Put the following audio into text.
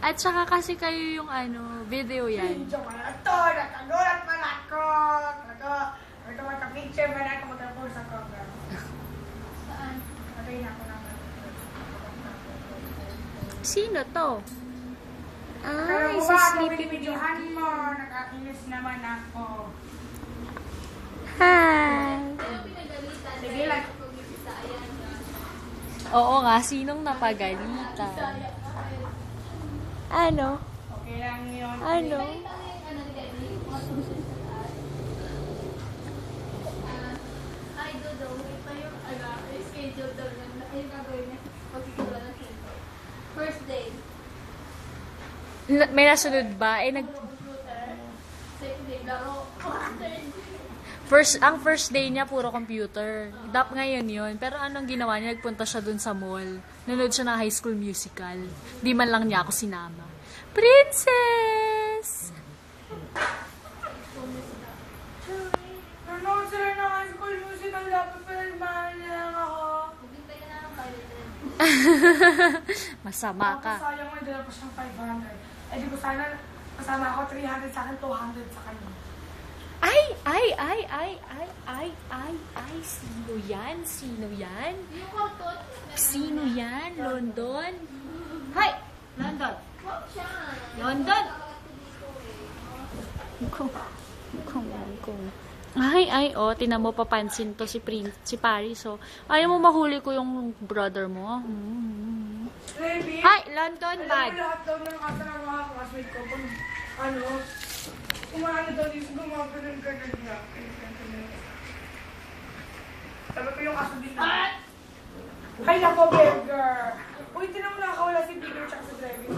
At saka kasi kayo yung ano, video yan. Video man ito, nakagulat man ako. Nagka-picture man ako, magka-post ako. Saan? Patay na ako naman. Sino to? Pero Ay, si ba, Sleepy binibidyohan mo, nakakinis naman ako. Hi! Sige lang. Oo nga, sinong napagalitan? Ano? Okay lang yun. Ano? Ay, Dodo, ito yung schedule daw niya. Yung gagawin niya. Pagkikita ng center. First day. May nasunod ba? Computer. Second day, laro. Third day. Ang first day niya, puro computer. Ngayon yun. Pero anong ginawa niya? Nagpunta siya dun sa mall. Nanood siya ng High School Musical. Di man lang niya ako sinama. Princess! Nanood sila ng High School Musical, dapat pa nagmahal na lang ako. Maghintay ka na ng pilot. Masama ka. Sayang mo, dala pa siyang 500. Eh di ko sana, kasama ako 300 sa akin, 200 sa kanya. Ay, sino yan? Sino yan? Yung karton. Sino yan? London? Hi! London! Wag siya. London! Kung. Tinan mo, papansin to si Paris, oh. Ayaw mo mahuli ko yung brother mo. Baby, Hi, London alam bag. mo lahat daw ng asa ng mga classmate ko, kung ano, kumaano daw dito, gumaganon ka na niya. Sabi ko yung aso din na. Ay, nako, burger! Uy, tinan mo nakakawala si Bigger tsaka si Driving.